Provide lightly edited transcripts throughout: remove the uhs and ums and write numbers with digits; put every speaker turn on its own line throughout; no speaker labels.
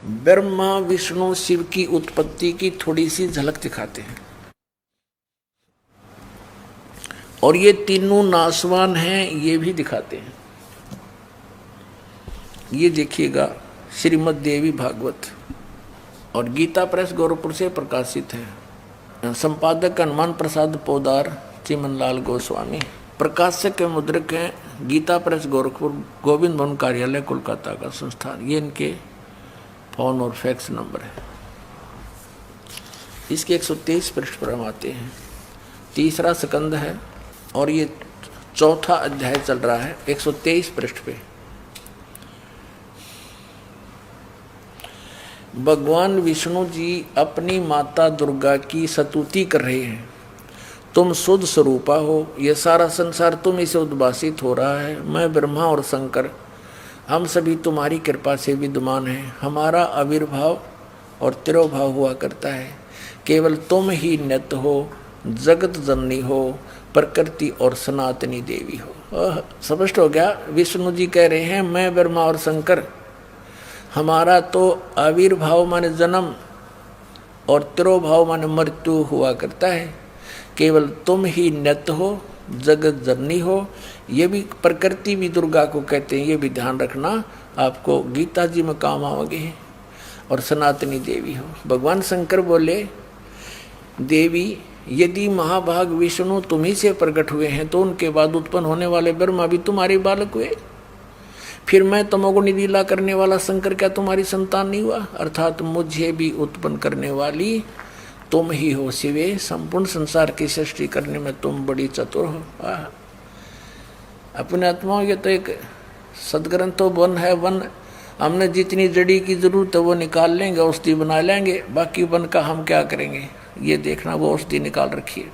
ब्रह्मा विष्णु शिव की उत्पत्ति की थोड़ी सी झलक दिखाते हैं। और ये तीनों नासवान हैं ये भी दिखाते हैं। ये देखिएगा श्रीमद् देवी भागवत और गीता प्रेस गोरखपुर से प्रकाशित है। संपादक हनुमान प्रसाद पोदार, चिमनलाल गोस्वामी। प्रकाशक के मुद्रक हैं गीता प्रेस गोरखपुर, गोविंद भवन कार्यालय कोलकाता का संस्थान। ये इनके फोन और फैक्स नंबर है। इसके 123 पृष्ठ पर हम आते हैं। तीसरा स्कंद है और ये चौथा अध्याय चल रहा है 123 पृष्ठ पे। भगवान विष्णु जी अपनी माता दुर्गा की स्तुति कर रहे हैं। तुम शुद्ध स्वरूपा हो, यह सारा संसार तुम इसे उद्भासित हो रहा है। मैं ब्रह्मा और शंकर हम सभी तुम्हारी कृपा से विद्यमान हैं। हमारा आविर्भाव और तिरोभाव हुआ करता है। केवल तुम ही नित्य हो, जगत जननी हो, प्रकृति और सनातनी देवी हो। स्पष्ट हो गया। विष्णु जी कह रहे हैं मैं ब्रह्मा और शंकर, हमारा तो आविर्भाव माने जन्म और तिरोभाव माने मृत्यु हुआ करता है। केवल तुम ही नित्य हो, जगत जननी हो। ये भी प्रकृति भी दुर्गा को कहते हैं, ये भी ध्यान रखना, आपको गीता जी में काम आओगे। और सनातनी देवी हो। भगवान शंकर बोले देवी यदि महाभाग विष्णु तुम्ही से प्रकट हुए हैं तो उनके बाद उत्पन्न होने वाले ब्रह्मा भी तुम्हारे बालक हुए। फिर मैं तमोगुणी लीला करने वाला शंकर क्या तुम्हारी संतान नहीं हुआ? अर्थात मुझे भी उत्पन्न करने वाली तुम ही हो शिवे। संपूर्ण संसार की सृष्टि करने में तुम बड़ी चतुर हो। अपने आत्माओं ये तो एक सदग्रंथ तो वन है। वन हमने जितनी जड़ी की जरूरत है वो निकाल लेंगे, औषधि बना लेंगे। बाकी वन का हम क्या करेंगे ये देखना, वो औषधि निकाल रखिए।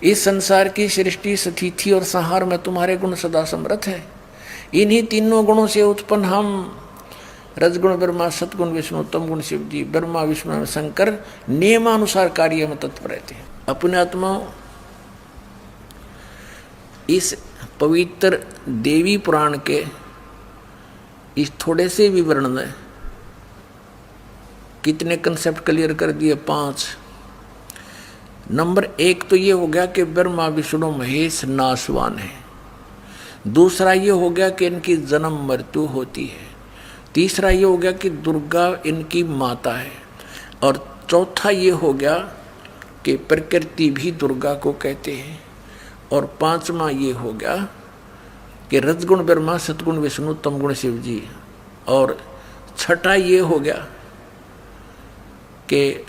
इस संसार की सृष्टि, स्थिति और संहार में तुम्हारे गुण सदा समर्थ है। इन्हीं तीनों गुणों से उत्पन्न हम रजगुण ब्रह्मा, सतगुण विष्णु, तम गुण शिव जी, ब्रह्मा विष्णु शंकर नियमानुसार कार्य में तत्पर रहते हैं। अपने आत्मा इस पवित्र देवी पुराण के इस थोड़े से विवरण में कितने कंसेप्ट क्लियर कर दिए? 5। नंबर 1 तो ये हो गया कि ब्रह्मा विष्णु महेश नाशवान है। दूसरा ये हो गया कि इनकी जन्म मृत्यु होती है। तीसरा ये हो गया कि दुर्गा इनकी माता है। और चौथा ये हो गया कि प्रकृति भी दुर्गा को कहते हैं। और 5वां ये हो गया कि रजगुण ब्रह्मा, सतगुण विष्णु, तमगुण शिव जी। और छठा ये हो गया कि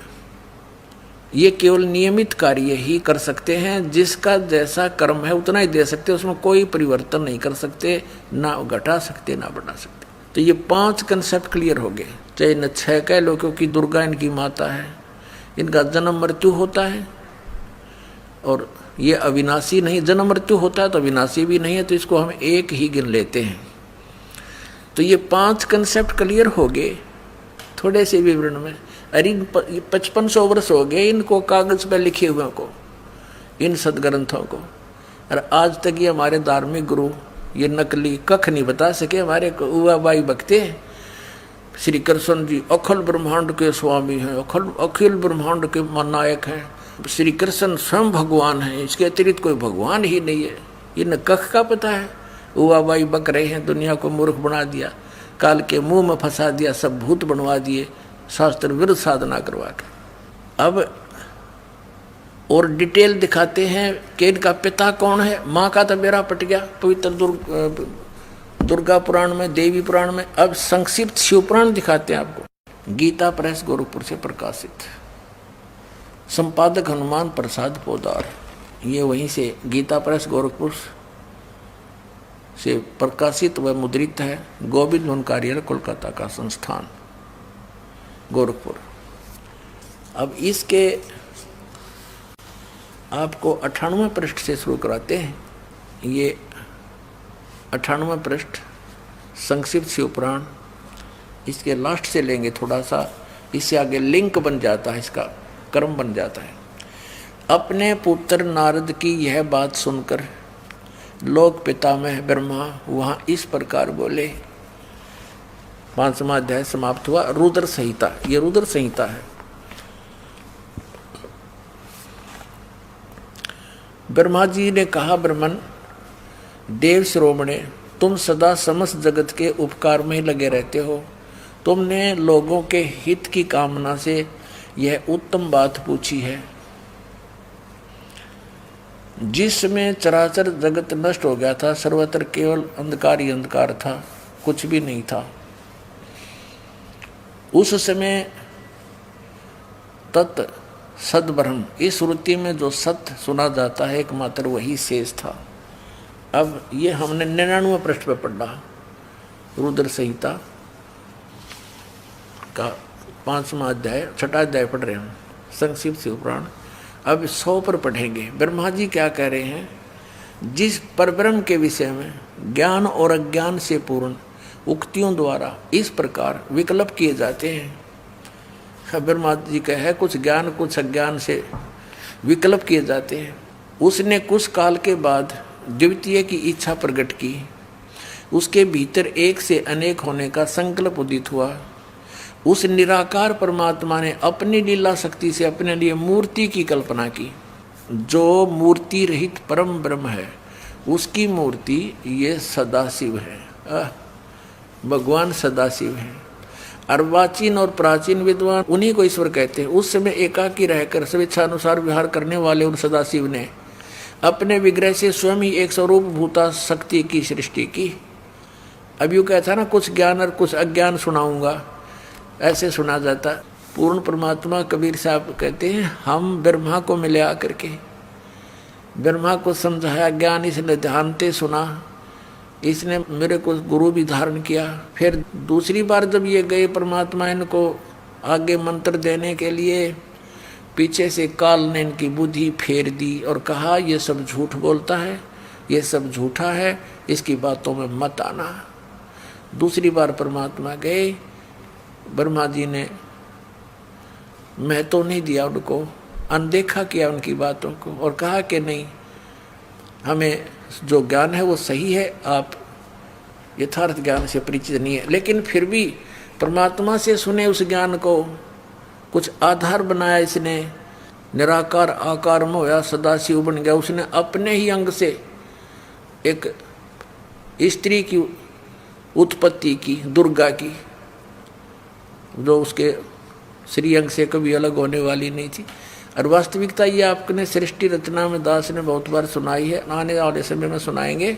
ये केवल नियमित कार्य ही कर सकते हैं। जिसका जैसा कर्म है उतना ही दे सकते, उसमें कोई परिवर्तन नहीं कर सकते, ना घटा सकते ना बढ़ा सकते। तो ये 5 कंसेप्ट क्लियर हो गए। चाहे न 6 कह लो, क्योंकि दुर्गा इनकी माता है, इनका जन्म मृत्यु होता है और ये अविनाशी नहीं। जन्म मृत्यु होता है तो अविनाशी भी नहीं है, तो इसको हम एक ही गिन लेते हैं। तो ये 5 कंसेप्ट क्लियर हो गए थोड़े से विवरण में। अरे 5500 वर्ष हो गए इनको कागज पर लिखे हुए को, इन सदग्रंथों को। और आज तक ये हमारे धार्मिक गुरु ये नकली कख नहीं बता सके। हमारे उवाबाई बकते हैं श्री कृष्ण जी अखिल ब्रह्मांड के स्वामी हैं, अखिल ब्रह्मांड के नायक हैं, श्री कृष्ण स्वयं भगवान हैं, इसके अतिरिक्त कोई भगवान ही नहीं है। ये न कख का पता है। उवाबाई बक रहे हैं, दुनिया को मूर्ख बना दिया, काल के मुंह में फंसा दिया, सब भूत बनवा दिए, शास्त्र विरुद्ध साधना करवा के। अब और डिटेल दिखाते हैं कि इनका पिता कौन है। माँ का तो बेड़ा पट गया पवित्र दुर्गा पुराण में, देवी पुराण में। अब संक्षिप्त शिव पुराण दिखाते हैं आपको। गीता प्रेस गोरखपुर से प्रकाशित, संपादक हनुमान प्रसाद पोदार। ये वहीं से गीता प्रेस गोरखपुर से प्रकाशित व मुद्रित है। गोविंद भवन कार्यालय कोलकाता का संस्थान गोरखपुर। अब इसके आपको 98वें पृष्ठ से शुरू कराते हैं। ये 98वां पृष्ठ संक्षिप्त शिवपुराण, इसके लास्ट से लेंगे थोड़ा सा, इससे आगे लिंक बन जाता है, इसका क्रम बन जाता है। अपने पुत्र नारद की यह बात सुनकर लोक पितामह ब्रह्मा वहाँ इस प्रकार बोले। 5वां अध्याय समाप्त हुआ। रुद्र संहिता, ये रुद्र संहिता है। ब्रह्मा जी ने कहा, ब्रह्मन देव शिरोमणे, तुम सदा समस्त जगत के उपकार में ही लगे रहते हो। तुमने लोगों के हित की कामना से यह उत्तम बात पूछी है। जिसमें चराचर जगत नष्ट हो गया था, सर्वत्र केवल अंधकार ही अंधकार था, कुछ भी नहीं था। उस समय तत् सद्ब्रह्म, इस श्रुति में जो सत्य सुना जाता है एकमात्र वही शेष था। अब ये हमने 99वें पृष्ठ पर पढ़ा, रुद्र संहिता का 5वां अध्याय, 6वां अध्याय पढ़ रहे हैं संक्षिप्त शिवपुराण। अब 100 पर पढ़ेंगे। ब्रह्मा जी क्या कह रहे हैं, जिस परब्रह्म के विषय में ज्ञान और अज्ञान से पूर्ण उक्तियों द्वारा इस प्रकार विकल्प किए जाते हैं। ब्रह्मा जी का है, कुछ ज्ञान कुछ अज्ञान से विकल्प किए जाते हैं। उसने कुछ काल के बाद द्वितीय की इच्छा प्रकट की, उसके भीतर एक से अनेक होने का संकल्प उदित हुआ। उस निराकार परमात्मा ने अपनी लीला शक्ति से अपने लिए मूर्ति की कल्पना की। जो मूर्ति रहित परम ब्रह्म है, उसकी मूर्ति ये सदाशिव है। भगवान सदाशिव है। अर्वाचीन और प्राचीन विद्वान उन्हीं को ईश्वर कहते हैं। उस समय एकाकी रहकर स्वेच्छानुसार विहार करने वाले उन सदाशिव ने अपने विग्रह से स्वयं ही एक स्वरूप भूता शक्ति की सृष्टि की। अब यूँ कहता ना, कुछ ज्ञान और कुछ अज्ञान सुनाऊंगा, ऐसे सुना जाता। पूर्ण परमात्मा कबीर साहब कहते हैं, हम ब्रह्मा को मिले आकर के, ब्रह्मा को समझाया, ज्ञान इसने ध्यान से सुना, इसने मेरे को गुरु भी धारण किया। फिर दूसरी बार जब ये गए परमात्मा इनको आगे मंत्र देने के लिए, पीछे से काल ने इनकी बुद्धि फेर दी और कहा, ये सब झूठ बोलता है, ये सब झूठा है, इसकी बातों में मत आना। दूसरी बार परमात्मा गए, ब्रह्मा जी ने महत्व नहीं दिया उनको, अनदेखा किया उनकी बातों को और कहा कि नहीं, हमें जो ज्ञान है वो सही है, आप यथार्थ ज्ञान से परिचित नहीं है। लेकिन फिर भी परमात्मा से सुने उस ज्ञान को कुछ आधार बनाया इसने, निराकार आकार में होया, सदाशिव बन गया। उसने अपने ही अंग से एक स्त्री की उत्पत्ति की, दुर्गा की, जो उसके श्रीअंग से कभी अलग होने वाली नहीं थी। और वास्तविकता ये आपने सृष्टि रचना में दास ने बहुत बार सुनाई है, आने वाले समय में सुनाएंगे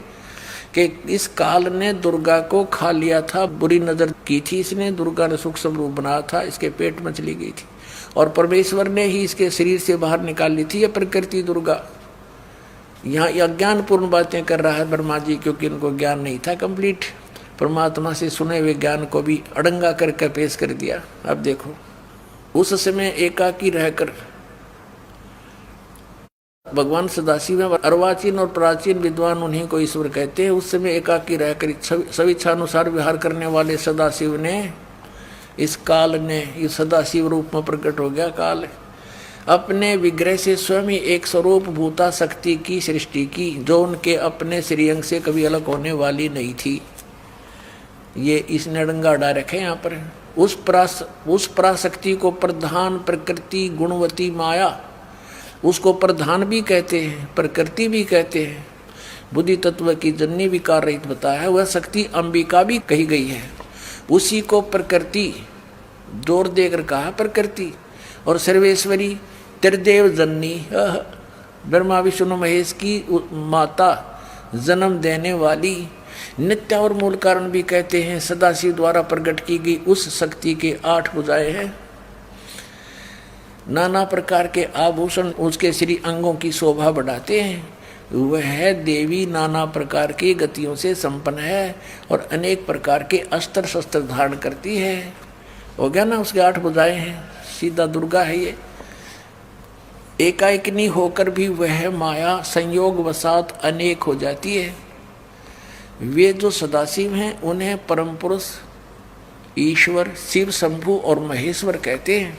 कि इस काल ने दुर्गा को खा लिया था, बुरी नजर की थी इसने, दुर्गा ने सूक्ष्म रूप बनाया था, इसके पेट में चली गई थी और परमेश्वर ने ही इसके शरीर से बाहर निकाल ली थी। ये प्रकृति दुर्गा यहाँ अज्ञानपूर्ण बातें कर रहा है ब्रह्मा जी, क्योंकि इनको ज्ञान नहीं था कंप्लीट। परमात्मा से सुने हुए ज्ञान को भी अड़ंगा करके पेश कर दिया। अब देखो, उस समय एकाकी रहकर भगवान सदाशिव है, अर्वाचीन और प्राचीन विद्वान उन्हीं को ईश्वर कहते हैं। उस समय एकाकी रहकर स्वेच्छानुसार विहार करने वाले सदाशिव ने, इस काल ने, ये सदाशिव रूप में प्रकट हो गया काल, अपने विग्रह से स्वयं ही एक स्वरूप भूता शक्ति की सृष्टि की, जो उनके अपने श्रीअंग से कभी अलग होने वाली नहीं थी। ये इसने अड़ंगा डाल रखे यहाँ पर। उस पराशक्ति को प्रधान प्रकृति गुणवती माया, उसको प्रधान भी कहते हैं, प्रकृति भी कहते हैं। बुद्धि तत्व की जननी विकार रहित बताया है, वह शक्ति अंबिका भी कही गई है। उसी को प्रकृति जोर देकर कहा प्रकृति, और सर्वेश्वरी त्रिदेव जननी, ब्रह्मा विष्णु महेश की माता, जन्म देने वाली, नित्य और मूल कारण भी कहते हैं। सदाशिव द्वारा प्रकट की गई उस शक्ति के 8 भुजाएं हैं, नाना प्रकार के आभूषण उसके श्री अंगों की शोभा बढ़ाते हैं। वह देवी नाना प्रकार की गतियों से संपन्न है और अनेक प्रकार के अस्त्र शस्त्र धारण करती है। हो गया ना, उसके 8 भुजाएं हैं, सीधा दुर्गा है ये। एकाएकनी होकर भी वह माया संयोग वसात अनेक हो जाती है। वे जो सदाशिव हैं उन्हें परम पुरुष ईश्वर, शिव, शंभु और महेश्वर कहते हैं।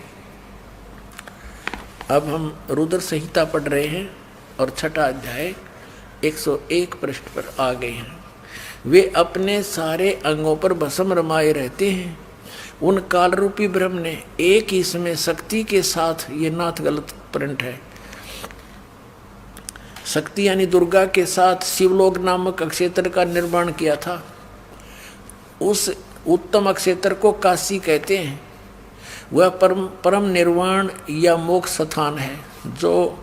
अब हम रुद्र संहिता पढ़ रहे हैं और 6वां अध्याय 101 पृष्ठ पर आ गए हैं। वे अपने सारे अंगों पर भस्म रमाए रहते हैं। उन काल रूपी ब्रह्म ने एक ही समय शक्ति के साथ, ये नाथ गलत प्रिंट है, शक्ति यानी दुर्गा के साथ शिवलोक नामक अक्षेत्र का निर्माण किया था। उस उत्तम अक्षेत्र को काशी कहते हैं। वह परम निर्वाण या मोक्ष स्थान है जो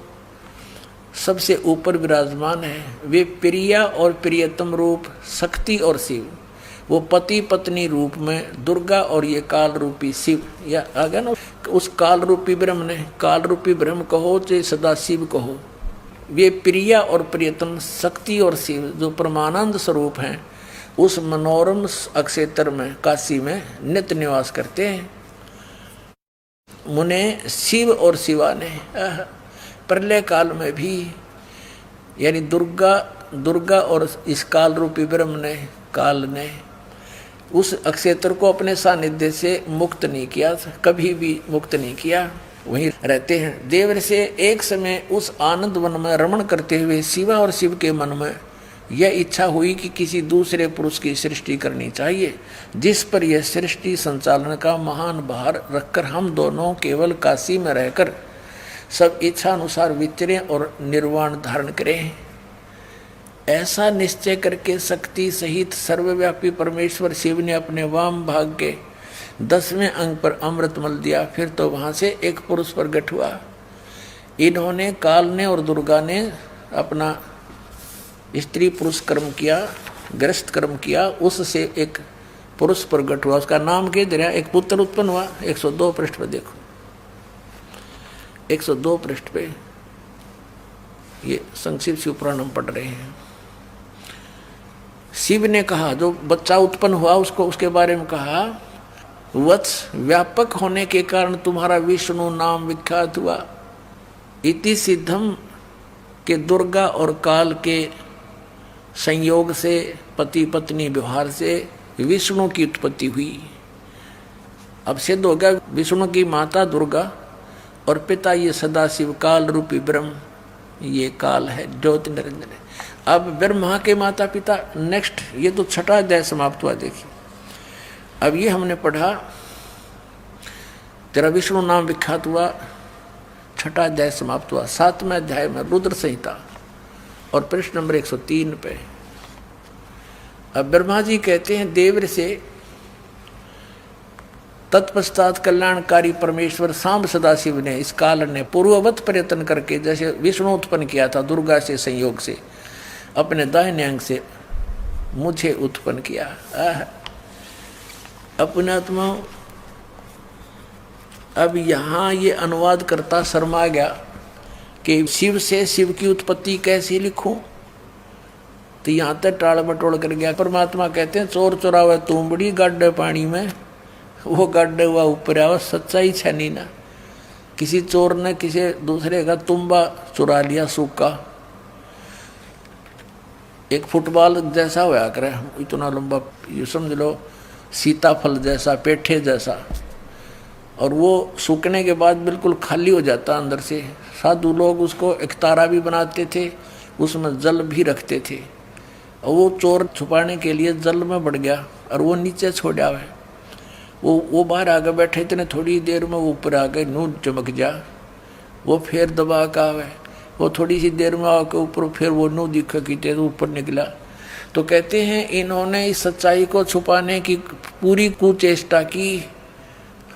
सबसे ऊपर विराजमान है। वे प्रिया और प्रियतम रूप शक्ति और शिव, वो पति पत्नी रूप में दुर्गा और ये काल रूपी शिव, या आ गया ना। उस काल रूपी ब्रह्म ने, काल रूपी ब्रह्म कहो चाहे सदा शिव कहो, वे प्रिया और प्रियतम शक्ति और शिव जो परमानंद स्वरूप हैं, उस मनोरम अक्षेत्र में काशी में नित्य निवास करते हैं। मुने शिव और शिवा ने प्रलय काल में भी, यानी दुर्गा और इस काल रूपी ब्रह्म ने, काल ने उस अक्षेत्र को अपने सानिध्य से मुक्त नहीं किया, कभी भी मुक्त नहीं किया, वहीं रहते हैं। देवर से एक समय उस आनंद वन में रमण करते हुए शिवा और शिव के मन में यह इच्छा हुई कि किसी दूसरे पुरुष की सृष्टि करनी चाहिए, जिस पर यह सृष्टि संचालन का महान भार रखकर हम दोनों केवल काशी में रहकर सब इच्छा अनुसार विचरें और निर्वाण धारण करें। ऐसा निश्चय करके शक्ति सहित सर्वव्यापी परमेश्वर शिव ने अपने वाम भाग के 10वें अंग पर अमृत मल दिया। फिर तो वहां से एक पुरुष प्रकट हुआ। इन्होंने, काल ने और दुर्गा ने अपना स्त्री पुरुष कर्म किया, ग्रस्त कर्म किया, उससे एक पुरुष प्रकट हुआ। उसका नाम कह दे रहा, एक पुत्र उत्पन्न हुआ। 102 पृष्ठ पर देखो, 102 पृष्ठ पे ये संक्षिप्त शिव पुराण हम पढ़ रहे हैं। शिव ने कहा, जो बच्चा उत्पन्न हुआ उसको, उसके बारे में कहा, वत्स व्यापक होने के कारण तुम्हारा विष्णु नाम विख्यात हुआ। इति सिद्धम के दुर्गा और काल के संयोग से, पति पत्नी व्यवहार से विष्णु की उत्पत्ति हुई। अब सिद्ध हो गया विष्णु की माता दुर्गा और पिता ये सदाशिव काल रूपी ब्रह्म, ये काल है, ज्योति निरंजन है। अब ब्रह्मा के माता पिता, नेक्स्ट ये तो छठा अध्याय समाप्त हुआ। देखिए अब ये हमने पढ़ा, तेरा विष्णु नाम विख्यात हुआ, छठा अध्याय समाप्त हुआ। 7वें अध्याय में रुद्र संहिता और पृष्ठ नंबर 103 पे अब ब्रह्मा जी कहते हैं देवर से, तत्पश्चात कल्याणकारी परमेश्वर सांब सदाशिव ने, इस काल ने पूर्ववत प्रयत्न करके, जैसे विष्णु उत्पन्न किया था दुर्गा से संयोग से, अपने दाहिने अंग से मुझे उत्पन्न किया। अपने आत्मा। अब यहाँ ये अनुवाद करता शर्मा गया कि शिव से शिव की उत्पत्ति कैसे लिखूं, तो यहाँ तक टाल मटोल कर गया। परमात्मा कहते हैं, चोर चोरा हुआ तुमबड़ी गड्ढे पानी में, वो गड्ढे हुआ ऊपर आवा, सच्चाई छनी ना। किसी चोर ने किसी दूसरे का तुम्बा चुरा लिया सूखा, एक फुटबॉल जैसा हुआ करे, इतना लंबा, ये समझ लो सीताफल जैसा, पेठे जैसा, और वो सूखने के बाद बिल्कुल खाली हो जाता अंदर से। साधु लोग उसको एक तारा भी बनाते थे, उसमें जल भी रखते थे, और वो चोर छुपाने के लिए जल में बढ़ गया और वो नीचे छोड़ा है। वो बाहर आगे बैठे इतने थोड़ी देर में वो ऊपर आ गए, नून चमक जा, वो फिर दबा का है, वो थोड़ी सी देर में आके ऊपर फिर वो नू दिखा की तो ऊपर निकला। तो कहते हैं इन्होंने इस सच्चाई को छुपाने की पूरी कुचेष्टा की,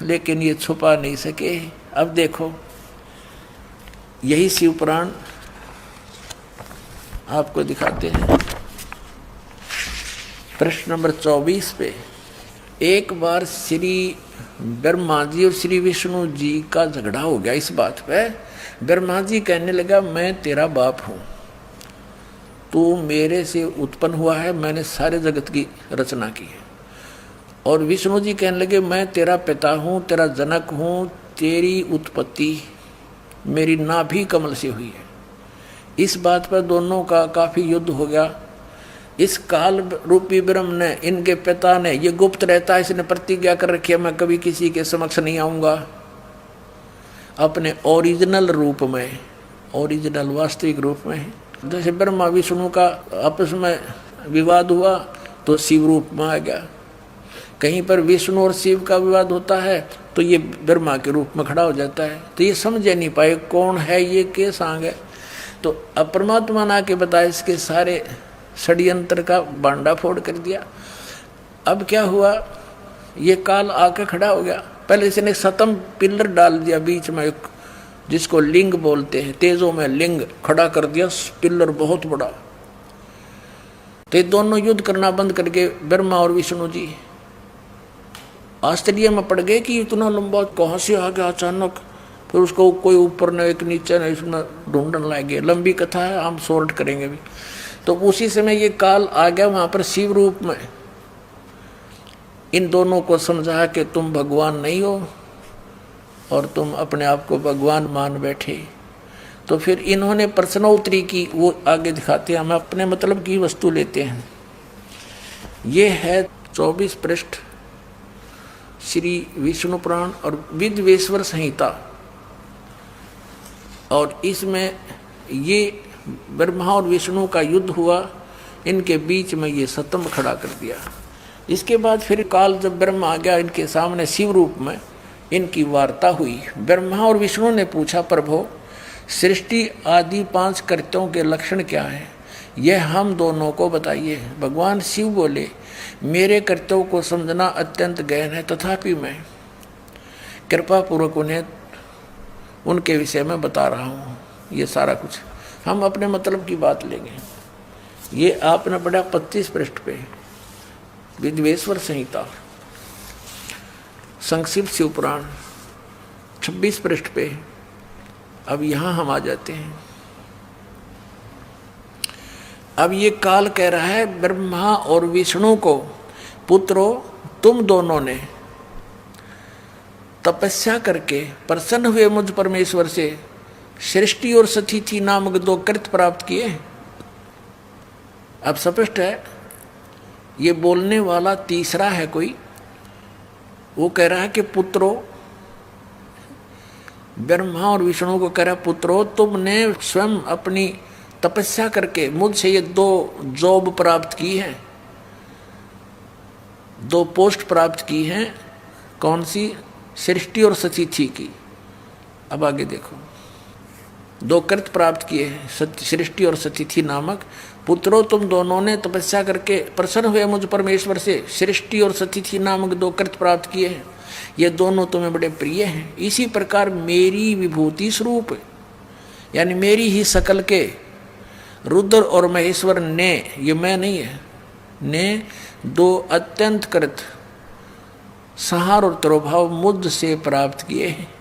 लेकिन ये छुपा नहीं सके। अब देखो यही शिव पुराण आपको दिखाते हैं। प्रश्न नंबर 24 पे, एक बार श्री ब्रह्मा जी और श्री विष्णु जी का झगड़ा हो गया इस बात पे। ब्रह्मा जी कहने लगा, मैं तेरा बाप हूँ, तू मेरे से उत्पन्न हुआ है, मैंने सारे जगत की रचना की है। और विष्णु जी कहने लगे, मैं तेरा पिता हूँ, तेरा जनक हूँ, तेरी उत्पत्ति मेरी नाभि कमल से हुई है। इस बात पर दोनों का काफी युद्ध हो गया। इस काल रूपी ब्रह्म ने, इनके पिता ने, ये गुप्त रहता है, इसने प्रतिज्ञा कर रखी है, मैं कभी किसी के समक्ष नहीं आऊंगा, अपने ओरिजिनल रूप में, ओरिजिनल वास्तविक रूप में। जैसे ब्रह्मा विष्णु का आपस में विवाद हुआ तो शिव रूप में आ गया, कहीं पर विष्णु और शिव का विवाद होता है तो ये ब्रह्मा के रूप में खड़ा हो जाता है। तो ये समझे नहीं पाए कौन है ये, के सांग है। तो अब परमात्मा ने आके बताया, इसके सारे षड्यंत्र का बांडा फोड़ कर दिया। अब क्या हुआ, ये काल आके खड़ा हो गया। पहले इसने सतम पिलर डाल दिया बीच में, एक जिसको लिंग बोलते हैं, तेजों में लिंग खड़ा कर दिया, पिलर बहुत बड़ा। तो ये दोनों युद्ध करना बंद करके ब्रह्मा और विष्णु जी आश्चर्य में पड़ गए कि इतना लंबा कहाँ से आ गया अचानक। फिर उसको कोई ऊपर न एक नीचे न, इसमें ढूंढने लगे। लंबी कथा है, हम शॉर्ट करेंगे भी। तो उसी समय ये काल आ गया वहां पर शिव रूप में, इन दोनों को समझा कि तुम भगवान नहीं हो और तुम अपने आप को भगवान मान बैठे। तो फिर इन्होंने प्रश्नोत्तरी की, वो आगे दिखाते हैं। हम अपने मतलब की वस्तु लेते हैं। ये है 24 पृष्ठ श्री विष्णु पुराण और विद्वेश्वर संहिता, और इसमें ये ब्रह्मा और विष्णु का युद्ध हुआ, इनके बीच में ये सतम खड़ा कर दिया। इसके बाद फिर काल जब ब्रह्मा आ गया इनके सामने शिव रूप में, इनकी वार्ता हुई। ब्रह्मा और विष्णु ने पूछा, प्रभु सृष्टि आदि 5 कृत्यों के लक्षण क्या हैं, यह हम दोनों को बताइए। भगवान शिव बोले, मेरे कृत्यों को समझना अत्यंत गहन है, तथापि मैं कृपा पूर्वक उन्हें उनके विषय में बता रहा हूँ। ये सारा कुछ हम अपने मतलब की बात लेंगे। ये आपने पढ़ा 25 पृष्ठ पे विद्वेश्वर संहिता, संक्षिप्त शिव पुराण 26 पृष्ठ पे। अब यहाँ हम आ जाते हैं। अब ये काल कह रहा है ब्रह्मा और विष्णु को, पुत्रो तुम दोनों ने तपस्या करके प्रसन्न हुए मुझ परमेश्वर से सृष्टि और सतिथि नामक 2 कृत्य प्राप्त किए। अब स्पष्ट है, ये बोलने वाला तीसरा है कोई। वो कह रहा है कि पुत्रो, ब्रह्मा और विष्णु को कह रहा है, पुत्रो तुमने स्वयं अपनी तपस्या करके मुझसे ये 2 जॉब प्राप्त की है, 2 पोस्ट प्राप्त की हैं। कौन सी? सृष्टि और सतिथि की। अब आगे देखो, 2 कृत्य प्राप्त किए हैं, सृष्टि और सतिथि नामक। पुत्रों तुम दोनों ने तपस्या करके प्रसन्न हुए मुझ परमेश्वर से सृष्टि और सतिथि नामक 2 कृत्य प्राप्त किए हैं। ये दोनों तुम्हें बड़े प्रिय हैं। इसी प्रकार मेरी विभूति स्वरूप, यानी मेरी ही शकल के रुद्र और महेश्वर ने, ये मैं नहीं है, ने 2 अत्यंत कृत संहार और तिरोभाव मुझ से प्राप्त किए हैं।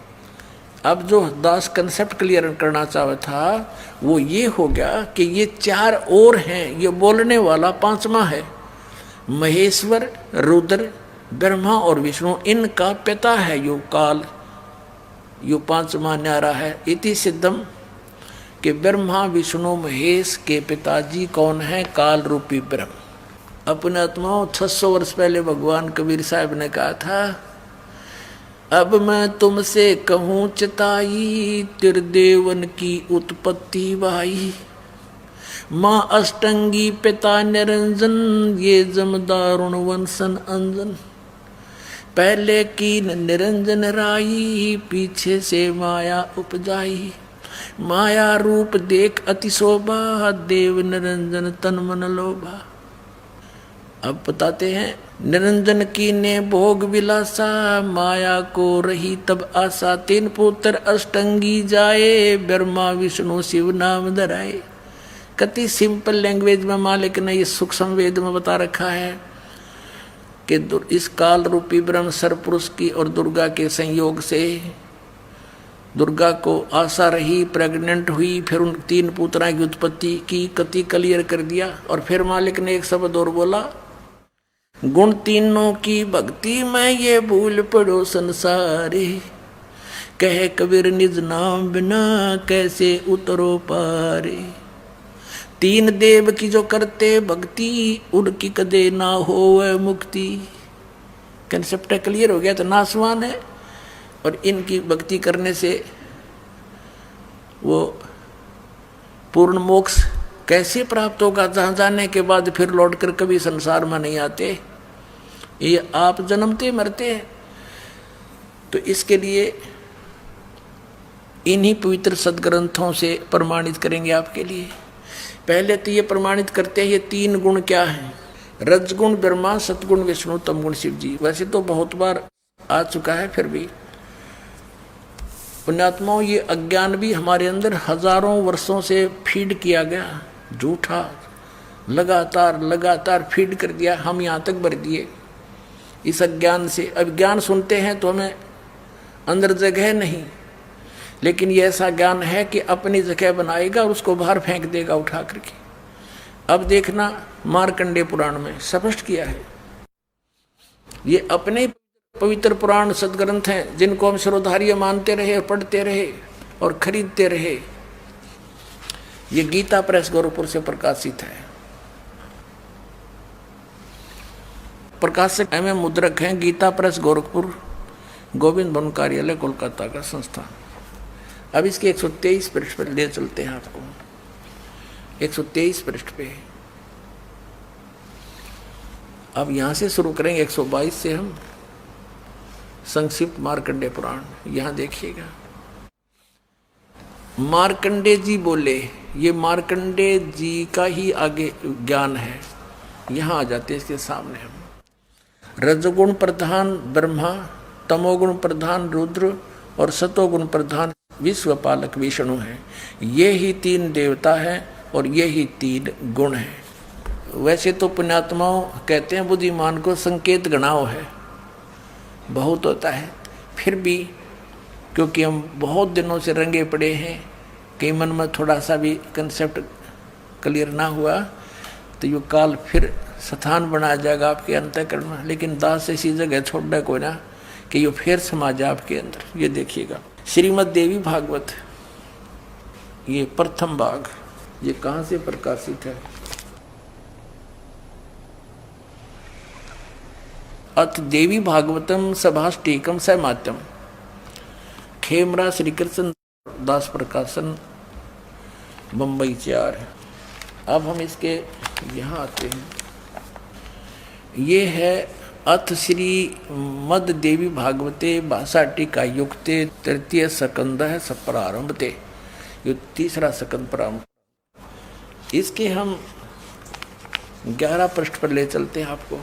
अब जो दास कंसेप्ट क्लियर करना चाहता था वो ये हो गया कि ये 4 और हैं, ये बोलने वाला 5वां है। महेश्वर, रुद्र, ब्रह्मा और विष्णु, इनका पिता है यो काल, यो 5वां न्यारा है। इति सिद्धम कि ब्रह्मा विष्णु महेश के पिताजी कौन है? काल रूपी ब्रह्म। अपने आत्माओं 600 वर्ष पहले भगवान कबीर साहब ने कहा था, अब मैं तुमसे कहूँ चिताई, त्रिदेवन की उत्पत्ति भाई। माँ अष्टंगी पिता निरंजन, ये जमदारुण वंशन अंजन। पहले की निरंजन राई, पीछे से माया उपजाई। माया रूप देख अति शोभा, देव निरंजन तन मन लोभा। अब बताते हैं, निरंजन की ने भोग विलासा, माया को रही तब आशा। 3 पुत्र अष्टंगी जाए, ब्रह्मा विष्णु शिव नाम धराए। कति सिंपल लैंग्वेज में मालिक ने ये सूक्ष्म वेद में बता रखा है कि इस काल रूपी ब्रह्म सरपुरुष की और दुर्गा के संयोग से दुर्गा को आशा रही, प्रेग्नेंट हुई, फिर उन 3 पुत्रा की उत्पत्ति की। कति क्लियर कर दिया। और फिर मालिक ने एक शब्द और बोला, गुण तीनों की भक्ति में ये भूल पड़ो संसारे। कहे कबीर निज नाम बिना कैसे उतरो पारे। 3 देव की जो करते भक्ति, उनकी कदे ना हो मुक्ति। कंसेप्ट क्लियर हो गया। तो नासवान है और इनकी भक्ति करने से वो पूर्ण मोक्ष कैसे प्राप्त होगा, जहाँ जाने के बाद फिर लौट कर कभी संसार में नहीं आते, ये आप जन्मते मरते हैं। तो इसके लिए इन्हीं पवित्र सदग्रंथों से प्रमाणित करेंगे आपके लिए। पहले तो ये प्रमाणित करते हैं ये 3 गुण क्या हैं, रजगुण ब्रह्मा, सतगुण विष्णु, तमगुण शिव जी। वैसे तो बहुत बार आ चुका है, फिर भी पुण्यात्माओं ये अज्ञान भी हमारे अंदर हजारों वर्षों से फीड किया गया, झूठा लगातार लगातार फीड कर दिया, हम यहाँ तक भर दिए इस अज्ञान से। अब ज्ञान सुनते हैं तो हमें अंदर जगह नहीं, लेकिन ये ऐसा ज्ञान है कि अपनी जगह बनाएगा और उसको बाहर फेंक देगा उठा करके। अब देखना मार्कंडेय पुराण में स्पष्ट किया है, ये अपने पवित्र पुराण सदग्रंथ हैं जिनको हम शिरोधार्य मानते रहे और पढ़ते रहे और खरीदते रहे। ये गीता प्रेस गोरखपुर से प्रकाशित है, प्रकाशक एवं मुद्रक हैं गीता प्रेस गोरखपुर, गोविंद भवन कार्यालय कोलकाता का संस्थान। अब इसके 123 पृष्ठ पर ले चलते हैं आपको, 123 पृष्ठ पे। अब यहां से शुरू करेंगे 122 से हम संक्षिप्त मार्कंडेय पुराण। यहां देखिएगा, मार्कंडेय जी बोले, ये मार्कंडेय जी का ही आगे ज्ञान है। यहां आ जाते हैं इसके सामने हम, रजगुण प्रधान ब्रह्मा, तमोगुण प्रधान रुद्र और सतोगुण प्रधान विश्वपालक विष्णु है। ये ही 3 देवता हैं और ये ही 3 गुण हैं। वैसे तो पुण्यात्माओं कहते हैं बुद्धिमान को संकेत गणाओ है, बहुत होता है, फिर भी क्योंकि हम बहुत दिनों से रंगे पड़े हैं, कई मन में थोड़ा सा भी कंसेप्ट क्लियर ना हुआ तो ये काल फिर स्थान बना जाएगा आपके अंतःकरण में। लेकिन दास ऐसी जगह छोड़ दे कोई ना कि ये फिर समा जाए आपके अंदर। ये देखिएगा श्रीमद् देवी भागवत, ये प्रथम भाग, ये कहाँ से प्रकाशित है, अथ देवी भागवतम सभाष्टीकम सैमात्यम, खेमरा श्री कृष्ण दास प्रकाशन, बम्बई 4। अब हम इसके यहाँ आते हैं, ये है अथ श्री मद देवी भागवते भाषा टीका युक्ते तृतीय स्कंद है प्रारंभते, ये 3रा स्कंद प्रारंभ। इसके हम 11 पृष्ठ पर ले चलते हैं आपको,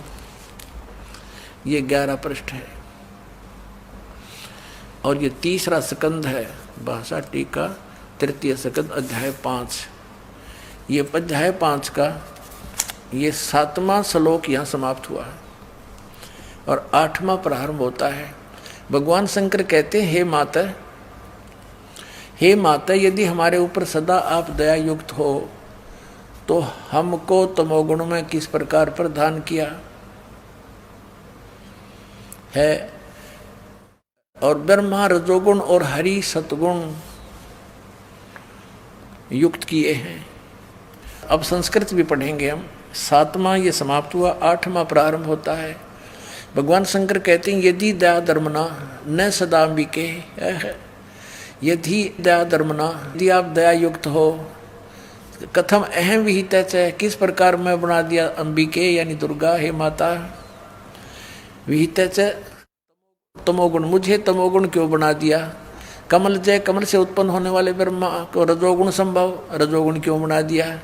ये 11 पृष्ठ है और ये 3रा स्कंद है भाषा टीका तृतीय स्कंद अध्याय 5। ये अध्याय 5 का ये 7वां श्लोक यहाँ समाप्त हुआ है और 8वां प्रारंभ होता है। भगवान शंकर कहते हैं, हे माता यदि हमारे ऊपर सदा आप दया युक्त हो तो हमको तमोगुण में किस प्रकार प्रदान किया है, और ब्रह्मा रजोगुण और हरि सतगुण युक्त किए हैं। अब संस्कृत भी पढ़ेंगे हम। 7वां ये समाप्त हुआ, 8वां प्रारंभ होता है। भगवान शंकर कहते हैं, यदि दया धर्मना न सदाम्बिके, यदि दया धर्मना, यदि आप दया युक्त हो, कथम अहम विहित है, किस प्रकार मैं बना दिया अंबिके यानी दुर्गा, हे माता, विहित तमोगुण, मुझे तमोगुण क्यों बना दिया, कमल जय, कमल से उत्पन्न होने वाले ब्रह्मा को रजोगुण संभव, रजोगुण क्यों बना दिया,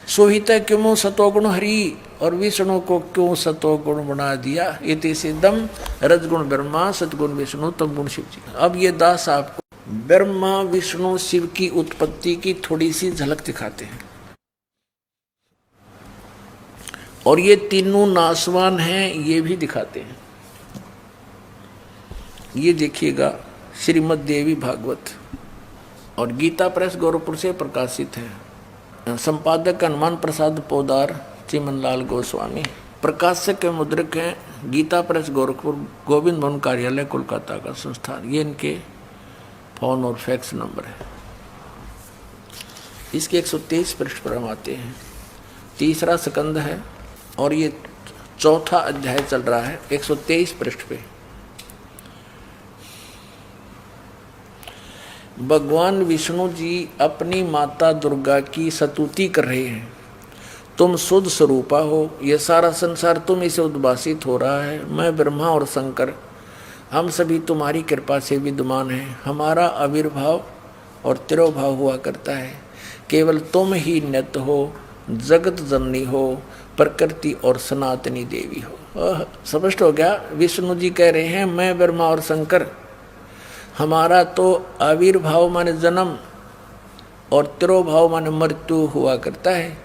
सोहित क्यों सतोगुण हरि, और विष्णु को क्यों सतोगुण बना दिया, इति सिद्धम रजगुण ब्रह्मा सतगुण विष्णु तमगुण शिव जी। अब ये दास आपको ब्रह्मा विष्णु शिव की उत्पत्ति की थोड़ी सी झलक दिखाते हैं, और ये तीनों नासवान हैं ये भी दिखाते हैं। ये देखिएगा श्रीमद् देवी भागवत और गीता प्रेस गोरखपुर से प्रकाशित है। संपादक हनुमान प्रसाद पोदार, चिमनलाल गोस्वामी। प्रकाशक के मुद्रक हैं गीता प्रेस गोरखपुर, गोविंद भवन कार्यालय कोलकाता का संस्थान। ये इनके फोन और फैक्स नंबर है। इसके 123 पृष्ठ पर हम आते हैं। 3रा स्कंद है और ये 4था अध्याय चल रहा है, 123 पृष्ठ पे। भगवान विष्णु जी अपनी माता दुर्गा की स्तुति कर रहे हैं। तुम शुद्ध स्वरूपा हो, ये सारा संसार तुम इसे उद्भासित हो रहा है। मैं ब्रह्मा और शंकर हम सभी तुम्हारी कृपा से विद्यमान हैं। हमारा आविर्भाव और तिरोभाव हुआ करता है। केवल तुम ही नित्य हो, जगत जननी हो, प्रकृति और सनातनी देवी हो। स्पष्ट हो गया। विष्णु जी कह रहे हैं मैं ब्रह्मा और शंकर, हमारा तो आविर्भाव माने जन्म और तिरोभाव माने मृत्यु हुआ करता है।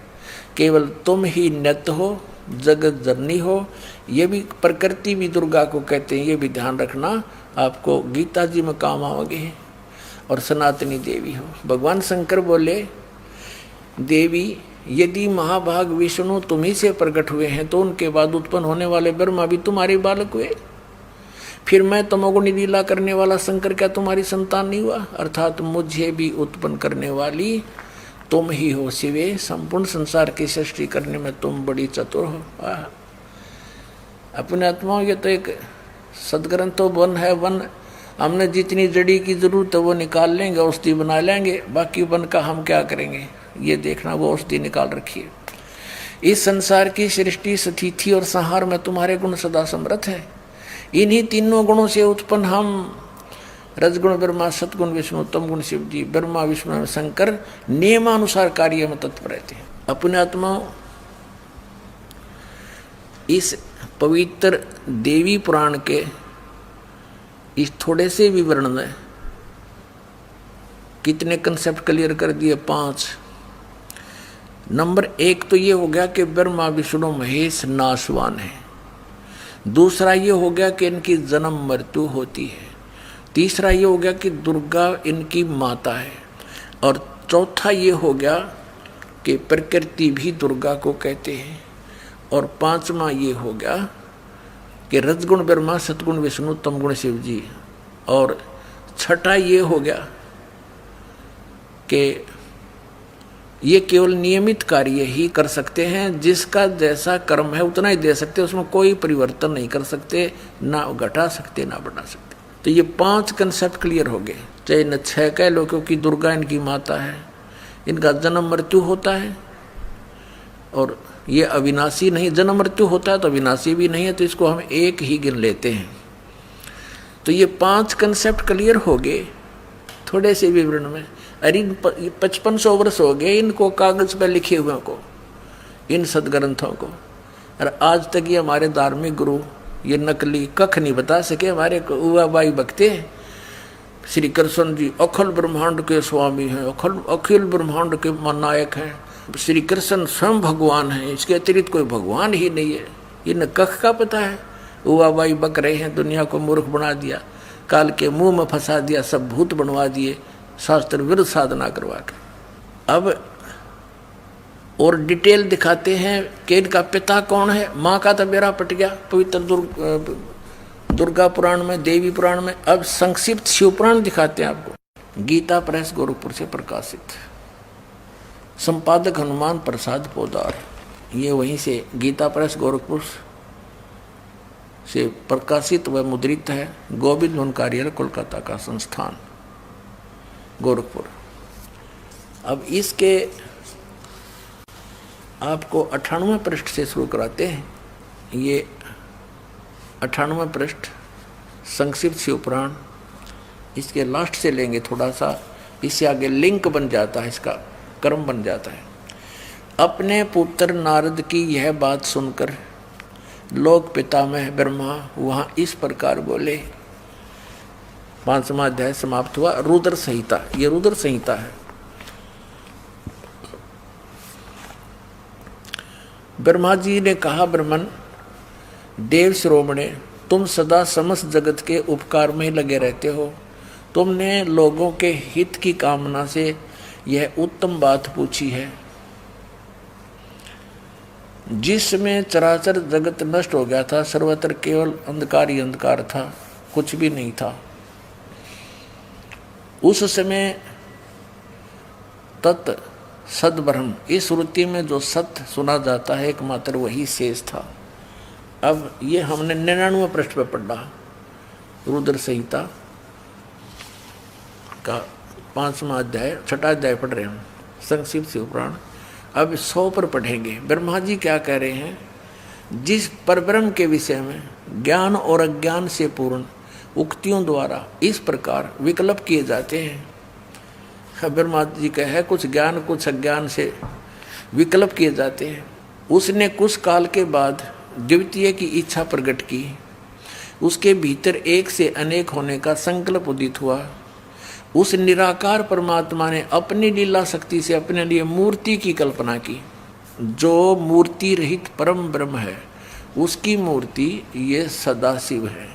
केवल तुम ही नित्य हो, जगत जननी हो। ये भी प्रकृति भी दुर्गा को कहते हैं, ये भी ध्यान रखना, आपको गीता जी में काम आओगे। और सनातनी देवी हो। भगवान शंकर बोले देवी यदि महाभाग विष्णु तुम्ही से प्रकट हुए हैं तो उनके बाद उत्पन्न होने वाले ब्रह्मा भी तुम्हारे बालक हुए। फिर मैं तमोगुणी लीला करने वाला शंकर क्या तुम्हारी संतान नहीं हुआ? अर्थात मुझे भी उत्पन्न करने वाली तुम ही हो शिवे। संपूर्ण संसार की सृष्टि करने में तुम बड़ी चतुर हो। अपने आत्माओं ये तो एक सदग्रंथ तो वन है। वन हमने जितनी जड़ी की जरूरत है वो निकाल लेंगे, औषधि बना लेंगे, बाकी वन का हम क्या करेंगे ये देखना। वो औषधि निकाल रखिए। इस संसार की सृष्टि स्थिति और संहार में तुम्हारे गुण सदा समर्थ है। इन्हीं तीनों गुणों से उत्पन्न हम रजगुण ब्रह्मा, सतगुण विष्णु, तमगुण शिव जी, ब्रह्मा विष्णु शंकर नियमानुसार कार्य में तत्पर रहते हैं। अपने आत्मा इस पवित्र देवी पुराण के इस थोड़े से विवरण में कितने कंसेप्ट क्लियर कर दिए? 5। नंबर 1 तो ये हो गया कि ब्रह्मा विष्णु महेश नाशवान है। दूसरा ये हो गया कि इनकी जन्म मृत्यु होती है। तीसरा ये हो गया कि दुर्गा इनकी माता है। और चौथा ये हो गया कि प्रकृति भी दुर्गा को कहते हैं। और 5वां ये हो गया कि रजगुण ब्रह्मा, सतगुण विष्णु, तमगुण शिव जी। और छठा ये हो गया कि ये केवल नियमित कार्य ही कर सकते हैं, जिसका जैसा कर्म है उतना ही दे सकते, उसमें कोई परिवर्तन नहीं कर सकते, ना घटा सकते ना बढ़ा सकते। तो ये 5 कंसेप्ट क्लियर हो गए। चाहे न 6 कह लो, क्योंकि दुर्गा इनकी माता है, इनका जन्म मृत्यु होता है और ये अविनाशी नहीं। जन्म मृत्यु होता है तो अविनाशी भी नहीं है, तो इसको हम एक ही गिन लेते हैं। तो ये 5 कंसेप्ट क्लियर हो गए थोड़े से विवरण में। अरे 5500 वर्ष हो गए इनको कागज पर लिखे हुए को, इन सदग्रंथों को। और आज तक ये हमारे धार्मिक गुरु ये नकली कख नहीं बता सके। हमारे उवाबाई बकते हैं श्री कृष्ण जी अखिल ब्रह्मांड के स्वामी हैं, अखिल ब्रह्मांड के नायक हैं, श्री कृष्ण स्वयं भगवान हैं, इसके अतिरिक्त कोई भगवान ही नहीं है। इन्हें कख का पता है? उवाबाई बक रहे हैं, दुनिया को मूर्ख बना दिया, काल के मुंह में फंसा दिया, सब भूत बनवा दिए, शास्त्र विरुद्ध साधना करवा के। अब और डिटेल दिखाते हैं कि इनका पिता कौन है। माँ का तो बेड़ा पट गया पवित्र दुर्गा पुराण में, देवी पुराण में। अब संक्षिप्त शिव पुराण दिखाते हैं आपको। गीता प्रेस गोरखपुर से प्रकाशित, संपादक हनुमान प्रसाद पोदार। ये वहीं से गीता प्रेस गोरखपुर से प्रकाशित व मुद्रित है। गोविंद भवन कार्यालय कोलकाता का संस्थान गोरखपुर। अब इसके आपको 98वें पृष्ठ से शुरू कराते हैं। ये 98वें पृष्ठ संक्षिप्त शिव पुराण, इसके लास्ट से लेंगे थोड़ा सा, इससे आगे लिंक बन जाता है, इसका क्रम बन जाता है। अपने पुत्र नारद की यह बात सुनकर लोक पितामह ब्रह्मा वहाँ इस प्रकार बोले। 5वां अध्याय समाप्त हुआ। रुद्र संहिता, ये रुद्र संहिता है। ब्रह्मा जी ने कहा, ब्रह्मन देव श्रोमणे, तुम सदा समस्त जगत के उपकार में लगे रहते हो। तुमने लोगों के हित की कामना से यह उत्तम बात पूछी है। जिसमें चराचर जगत नष्ट हो गया था, सर्वत्र केवल अंधकार ही अंधकार था, कुछ भी नहीं था। उस समय तत् सद्ब्रह्म, इस श्रुति में जो सत्य सुना जाता है एकमात्र वही शेष था। अब ये हमने 99वें पृष्ठ पर पढ़ा रुद्र संहिता का 5वां अध्याय 6वां अध्याय पढ़ रहे हैं संक्षिप्त शिवपुराण। अब 100 पर पढ़ेंगे। ब्रह्मा जी क्या कह रहे हैं, जिस परब्रह्म के विषय में ज्ञान और अज्ञान से पूर्ण उक्तियों द्वारा इस प्रकार विकल्प किए जाते हैं। ब्रह्मा जी का है कुछ ज्ञान कुछ अज्ञान से विकल्प किए जाते हैं। उसने कुछ काल के बाद द्वितीय की इच्छा प्रकट की, उसके भीतर एक से अनेक होने का संकल्प उदित हुआ। उस निराकार परमात्मा ने अपनी लीला शक्ति से अपने लिए मूर्ति की कल्पना की। जो मूर्ति रहित परम ब्रह्म है उसकी मूर्ति ये सदाशिव है।